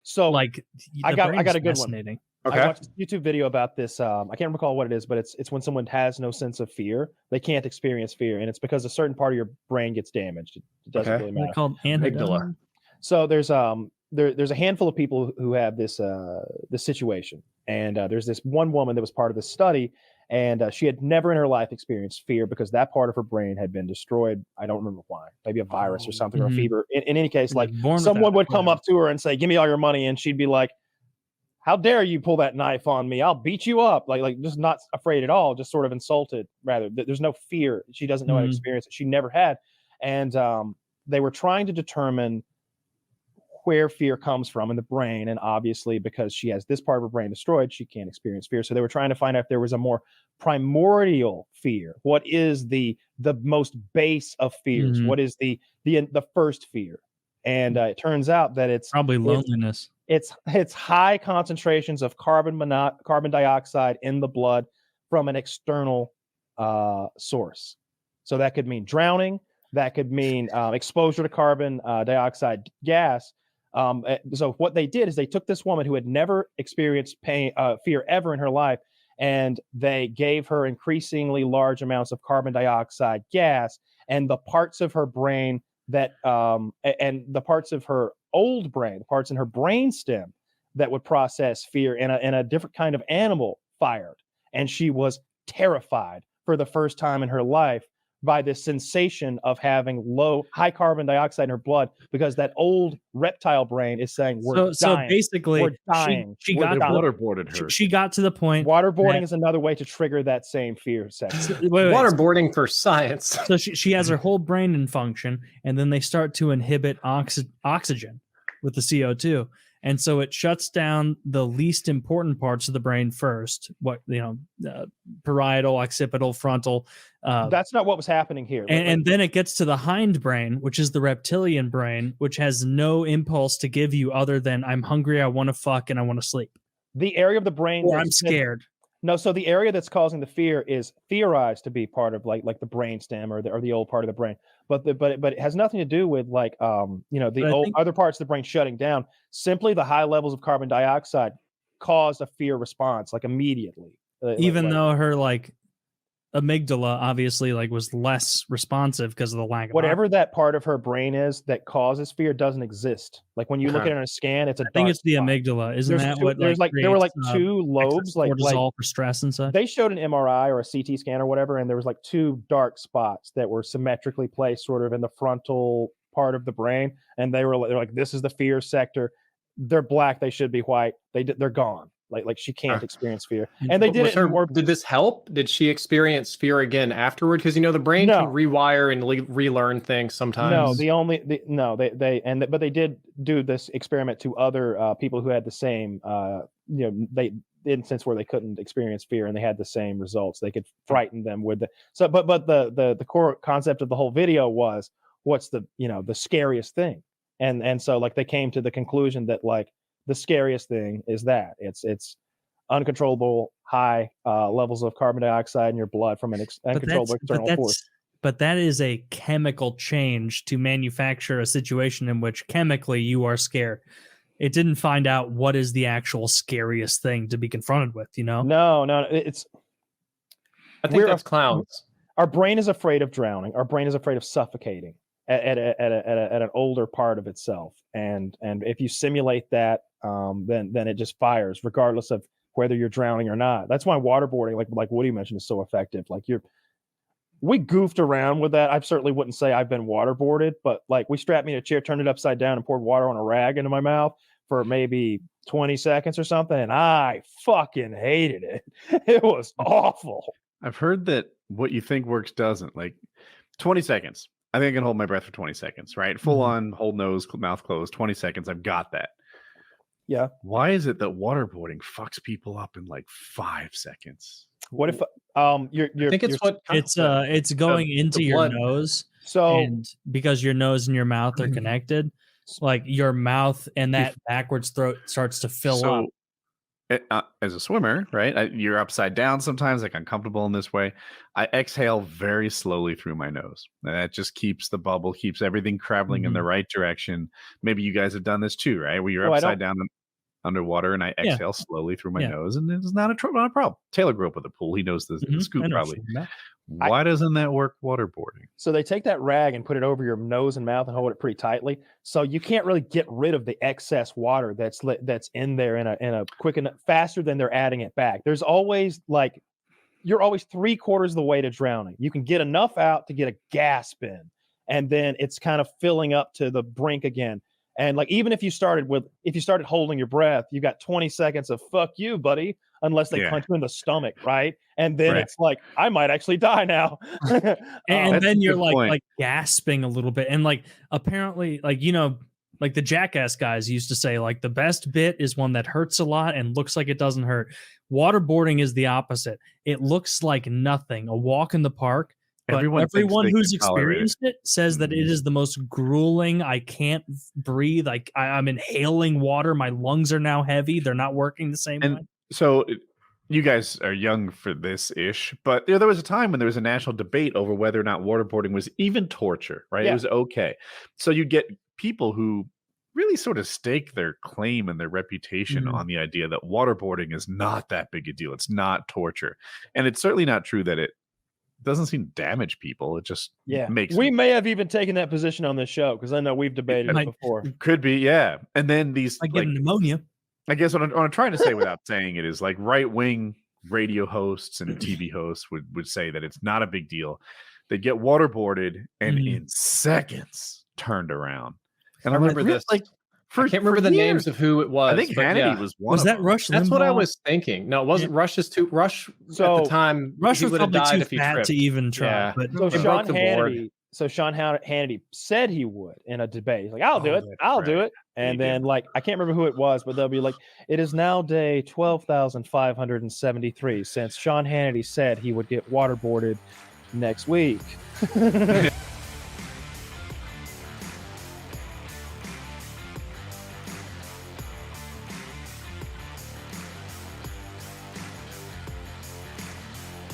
So like I got a good one. fascinating. Okay. I watched a YouTube video about this. I can't recall what it is, but it's when someone has no sense of fear, they can't experience fear, and it's because a certain part of your brain gets damaged. It doesn't Okay. really They're matter. called Amygdala. So there's a handful of people who have this this situation, and there's this one woman that was part of this study, and she had never in her life experienced fear because that part of her brain had been destroyed. I don't remember why, maybe a virus or something, or a fever. In any case, like someone would come up to her and say, "Give me all your money," and she'd be like, "How dare you pull that knife on me? I'll beat you up." Like just not afraid at all, just sort of insulted. Rather, there's no fear. She doesn't know how to experience it. She never had, and they were trying to determine where fear comes from in the brain, and obviously because she has this part of her brain destroyed, she can't experience fear. So they were trying to find out if there was a more primordial fear. What is the most base of fears? What is the first fear? And it turns out that it's probably loneliness. It's high concentrations of carbon dioxide in the blood from an external source. So that could mean drowning. That could mean exposure to carbon dioxide gas. So what they did is they took this woman who had never experienced fear ever in her life, and they gave her increasingly large amounts of carbon dioxide gas, and the parts of her brain that and the parts of her old brain, the parts in her brain stem that would process fear in a different kind of animal fired, and she was terrified for the first time in her life by this sensation of having high carbon dioxide in her blood, because that old reptile brain is saying we're dying. So basically, we're dying. She got waterboarded her. She got to the point. Waterboarding is another way to trigger that same fear section. Waterboarding for science. So she has her whole brain in function, and then they start to inhibit oxygen with the CO2. And so it shuts down the least important parts of the brain first. Parietal, occipital, frontal. That's not what was happening here. And then it gets to the hindbrain, which is the reptilian brain, which has no impulse to give you other than I'm hungry, I want to fuck, and I want to sleep. The area of the brain, or I'm scared. No, so the area that's causing the fear is theorized to be part of like the brain stem or the old part of the brain, but it has nothing to do with other parts of the brain shutting down. Simply the high levels of carbon dioxide caused a fear response like immediately. Even though her amygdala obviously was less responsive because of the lack of whatever that part of her brain is that causes fear doesn't exist. Like when you look at it on a scan, it's I think it's the amygdala. Isn't that what there were two lobes cortisol for stress and such? They showed an MRI or a CT scan or whatever, and there was two dark spots that were symmetrically placed sort of in the frontal part of the brain, and they're like, this is the fear sector. They're black, they should be white. They're gone. Like she can't experience fear, and they did it. Did this help? Did she experience fear again afterward? Because the brain can rewire and relearn things sometimes. No, but they did do this experiment to other people who had the same, they instance where they couldn't experience fear, and they had the same results. They could frighten them with but the core concept of the whole video was what's the scariest thing, and so they came to the conclusion that the scariest thing is that it's uncontrollable high levels of carbon dioxide in your blood from an uncontrollable external force. But that is a chemical change to manufacture a situation in which chemically you are scared. It didn't find out what is the actual scariest thing to be confronted with, No, I think that's clowns. Our brain is afraid of drowning. Our brain is afraid of suffocating at an older part of itself. And if you simulate that, then it just fires regardless of whether you're drowning or not. That's why waterboarding, like Woody mentioned, is so effective. We goofed around with that. I certainly wouldn't say I've been waterboarded, but we strapped me in a chair, turned it upside down, and poured water on a rag into my mouth for maybe 20 seconds or something, and I fucking hated it. It was awful. I've heard that what you think works doesn't. 20 seconds. I think I can hold my breath for 20 seconds, right? Full on, hold nose, mouth closed, 20 seconds. I've got that. Yeah. Why is it that waterboarding fucks people up in 5 seconds? What if I think it's going into your nose. So and because your nose and your mouth are connected, your mouth and that backwards throat starts to fill up. as a swimmer, right? You're upside down sometimes, like uncomfortable in this way. I exhale very slowly through my nose. And that just keeps the bubble, keeps everything traveling in the right direction. Maybe you guys have done this too, right? Where you're upside down underwater, and I exhale slowly through my nose, and it's not a problem. Taylor grew up with a pool; he knows the scoop probably. Why doesn't that work waterboarding? So they take that rag and put it over your nose and mouth and hold it pretty tightly, so you can't really get rid of the excess water that's in there in a quick enough, faster than they're adding it back. There's always you're always 3/4 of the way to drowning. You can get enough out to get a gasp in, and then it's kind of filling up to the brink again. And even if you started holding your breath, you got 20 seconds of fuck you, buddy, unless they punch you in the stomach, right? And then it's like, I might actually die now. and then you're like gasping a little bit. And apparently, the Jackass guys used to say, the best bit is one that hurts a lot and looks like it doesn't hurt. Waterboarding is the opposite. It looks like nothing, a walk in the park. But everyone who's experienced it says that it is the most grueling. I can't breathe. I'm inhaling water. My lungs are now heavy. They're not working the same way. So you guys are young for this ish, but there was a time when there was a national debate over whether or not waterboarding was even torture, right? Yeah. It was okay. So you get people who really sort of stake their claim and their reputation on the idea that waterboarding is not that big a deal. It's not torture. And it's certainly not true that it doesn't seem to damage people. It just makes we may have even taken that position on this show, because I know we've debated it before. Could be, yeah. And then these pneumonia. I guess what I'm trying to say without saying it is right-wing radio hosts and TV hosts would say that it's not a big deal. They get waterboarded and in seconds turned around. And I remember this. I can't remember the names of who it was. I think Hannity was one. Was of that them. Rush Limbaugh? That's what I was thinking. No, it wasn't Rush. Rush at the time. Rush was would have probably died too if he fat tripped. to even try. Yeah. But So Sean Hannity said he would in a debate. He's like, I'll do it. I'll do it. And then I can't remember who it was, but they'll be like, it is now day 12,573 since Sean Hannity said he would get waterboarded next week.